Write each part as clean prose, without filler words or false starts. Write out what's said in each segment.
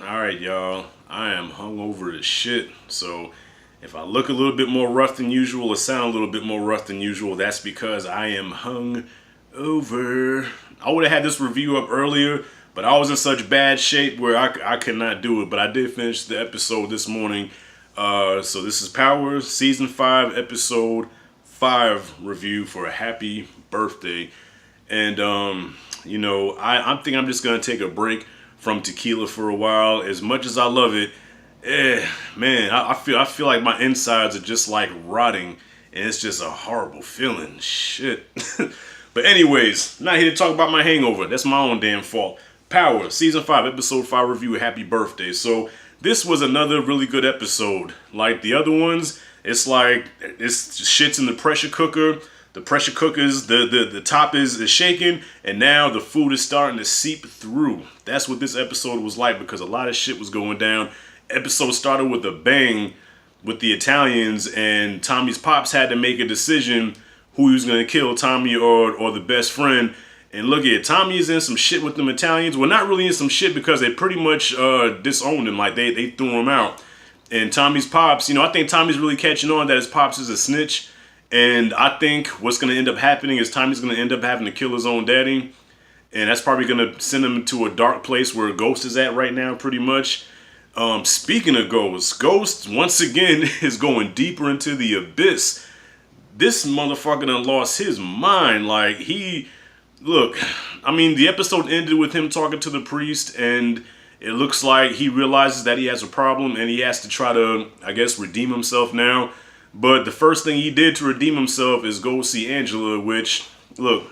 All right, y'all. I am hungover as shit. So if I look a little bit more rough than usual or sound a little bit more rough than usual, that's because I am hung over. I would have had this review up earlier, but I was in such bad shape where I could not do it. But I did finish the episode this morning. So this is Power Season 5, Episode 5 review for a happy birthday. And, I think I'm just going to take a break from tequila for a while. As much as I love it, man, I feel like my insides are just like rotting, and it's just a horrible feeling. Shit. But anyways, not here to talk about my hangover. That's my own damn fault. Power, Season 5, Episode 5 review, happy birthday. So this was another really good episode. Like the other ones, it's like, it's shit's in the pressure cooker. The pressure cookers, the top is shaking, and now the food is starting to seep through. That's what this episode was like, because a lot of shit was going down. Episode started with a bang with the Italians, and Tommy's pops had to make a decision who he was going to kill, Tommy or the best friend. And look at Tommy is in some shit with them Italians. Well, not really in some shit, because they pretty much disowned him. Like they threw him out. And Tommy's pops, I think Tommy's really catching on that his pops is a snitch. And I think what's going to end up happening is Tommy's going to end up having to kill his own daddy. And that's probably going to send him to a dark place where Ghost is at right now, pretty much. Speaking of Ghost, once again, is going deeper into the abyss. This motherfucker done lost his mind. Like, the episode ended with him talking to the priest, and it looks like he realizes that he has a problem, and he has to try to, I guess, redeem himself now. But the first thing he did to redeem himself is go see Angela, which, look,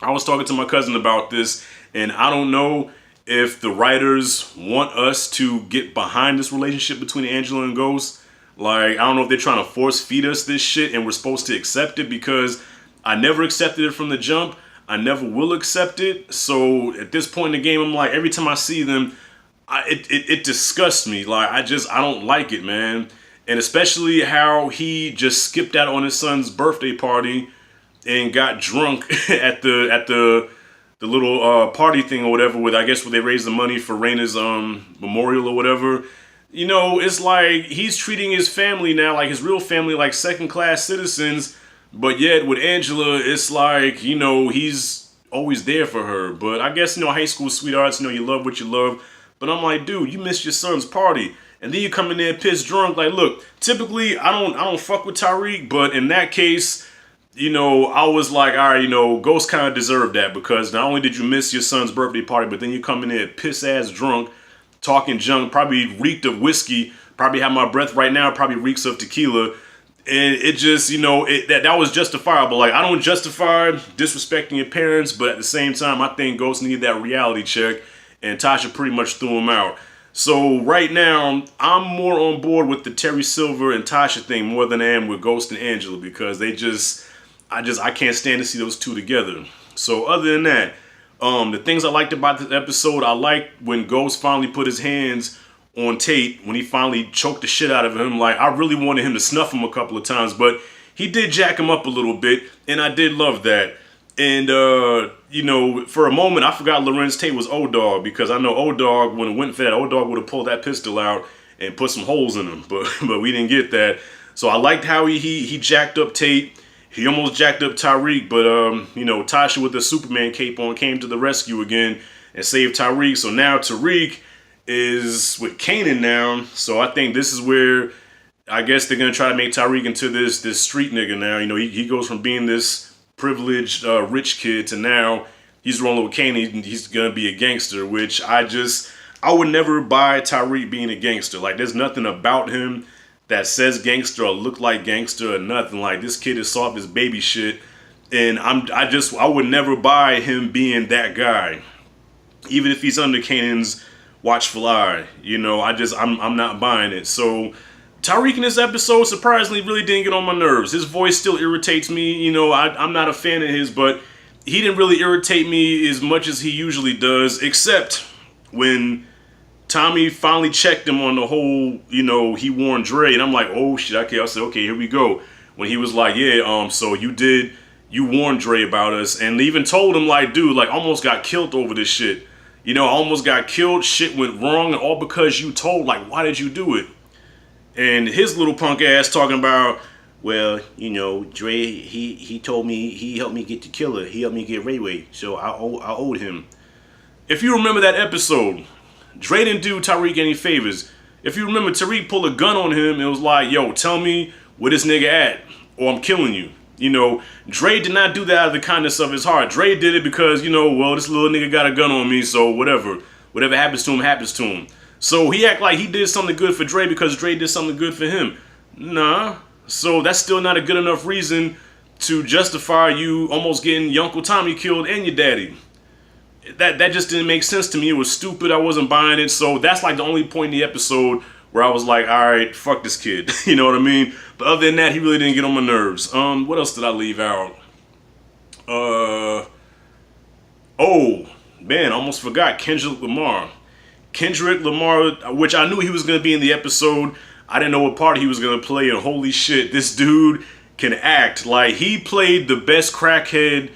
I was talking to my cousin about this, and I don't know if the writers want us to get behind this relationship between Angela and Ghost. Like, I don't know if they're trying to force feed us this shit and we're supposed to accept it, because I never accepted it from the jump. I never will accept it. So at this point in the game, I'm like, every time I see them, it disgusts me. Like, I don't like it, man. And especially how he just skipped out on his son's birthday party and got drunk at the little party thing or whatever, with, I guess, where they raised the money for Raina's memorial or whatever. It's like he's treating his family now, like his real family, like second-class citizens. But yet with Angela, it's like, he's always there for her. But I guess, high school sweethearts, you love what you love. But I'm like, dude, you missed your son's party. And then you come in there pissed drunk. Like, look, typically I don't fuck with Tariq, but in that case, I was like, all right, Ghost kind of deserved that, because not only did you miss your son's birthday party, but then you come in there piss ass drunk, talking junk, probably reeked of whiskey, probably have my breath right now, probably reeks of tequila. And it just, that was justifiable. Like, I don't justify disrespecting your parents, but at the same time, I think Ghost needed that reality check, and Tasha pretty much threw him out. So right now, I'm more on board with the Terry Silver and Tasha thing more than I am with Ghost and Angela, because I can't stand to see those two together. So other than that, the things I liked about this episode, I liked when Ghost finally put his hands on Tate, when he finally choked the shit out of him. Like, I really wanted him to snuff him a couple of times, but he did jack him up a little bit, and I did love that. And, for a moment, I forgot Lorenz Tate was O-Dog, because I know O-Dog, when it went for that, O-Dog would have pulled that pistol out and put some holes in him, but we didn't get that. So I liked how he jacked up Tate. He almost jacked up Tariq, but, Tasha with the Superman cape on came to the rescue again and saved Tariq. So now Tariq is with Kanan now. So I think this is where, I guess, they're going to try to make Tariq into this street nigga now. He goes from being this privileged rich kid to now he's rolling with Kanan. He's going to be a gangster, which I would never buy Tariq being a gangster. Like, there's nothing about him that says gangster or look like gangster or nothing. Like, this kid is soft as baby shit, and I would never buy him being that guy, even if he's under Kanan's watchful eye. I'm not buying it. So Tariq in this episode surprisingly really didn't get on my nerves. His voice still irritates me. I'm not a fan of his, but he didn't really irritate me as much as he usually does, except when Tommy finally checked him on the whole, he warned Dre, and I'm like, oh shit, okay. I said, okay, here we go. When he was like, yeah, so you warned Dre about us, and they even told him, like, dude, like, almost got killed over this shit. You know, I almost got killed. Shit went wrong, and all because you told. Like, why did you do it? And his little punk ass talking about, well, you know, Dre, he told me, he helped me get the killer. He helped me get Ray Ray, so I owed him. If you remember that episode, Dre didn't do Tariq any favors. If you remember, Tariq pulled a gun on him and was like, yo, tell me where this nigga at, or I'm killing you. You know, Dre did not do that out of the kindness of his heart. Dre did it because, you know, well, this little nigga got a gun on me, so whatever. Whatever happens to him, happens to him. So he act like he did something good for Dre because Dre did something good for him. Nah. So that's still not a good enough reason to justify you almost getting your Uncle Tommy killed and your daddy. That just didn't make sense to me. It was stupid. I wasn't buying it. So that's like the only point in the episode where I was like, all right, fuck this kid. You know what I mean? But other than that, he really didn't get on my nerves. What else did I leave out? Oh, man, I almost forgot Kendrick Lamar. Kendrick Lamar, which I knew he was going to be in the episode. I didn't know what part he was going to play, and holy shit, this dude can act. Like, he played the best crackhead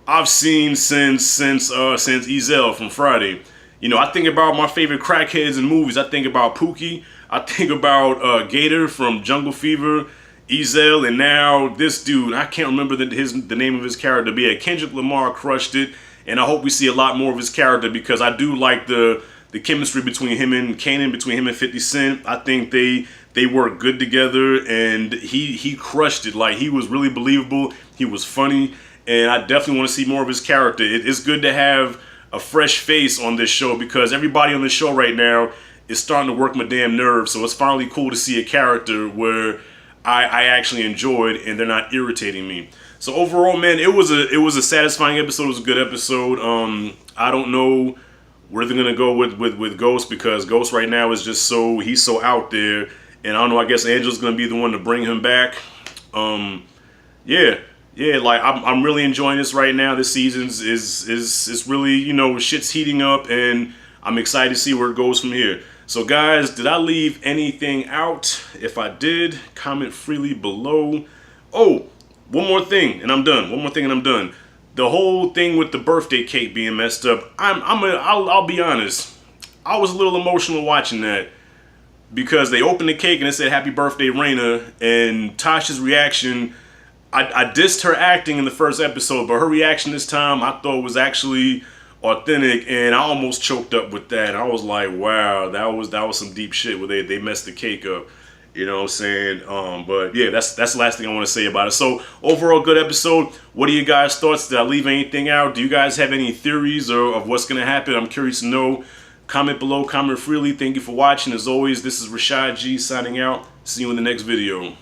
I've seen since Ezel from Friday. You know, I think about my favorite crackheads in movies. I think about Pookie. I think about Gator from Jungle Fever, Ezel, and now this dude. I can't remember the name of his character, but yeah, Kendrick Lamar crushed it, and I hope we see a lot more of his character because I do like the chemistry between him and Kanan, between him and 50 Cent. I think they work good together, and he crushed it. Like, he was really believable. He was funny. And I definitely want to see more of his character. It's good to have a fresh face on this show because everybody on this show right now is starting to work my damn nerves. So it's finally cool to see a character where I actually enjoyed and they're not irritating me. So overall, man, it was a satisfying episode. It was a good episode. I don't know where they're gonna go with Ghost because Ghost right now is just he's so out there. And I don't know. I guess Angela's gonna be the one to bring him back. Yeah, like I'm really enjoying this right now. This season is really, you know, shit's heating up, and I'm excited to see where it goes from here. So guys, did I leave anything out? If I did, comment freely below. Oh, one more thing, and I'm done. One more thing, and I'm done. The whole thing with the birthday cake being messed up. I'll be honest. I was a little emotional watching that because they opened the cake and it said "Happy Birthday, Raina," and Tasha's reaction. I dissed her acting in the first episode, but her reaction this time I thought was actually authentic, and I almost choked up with that. I was like, wow, that was some deep shit where they messed the cake up. You know what I'm saying? But yeah, that's the last thing I want to say about it. So overall, good episode. What are you guys' thoughts? Did I leave anything out? Do you guys have any theories of what's going to happen? I'm curious to know. Comment below, comment freely. Thank you for watching. As always, this is Rashad G signing out. See you in the next video.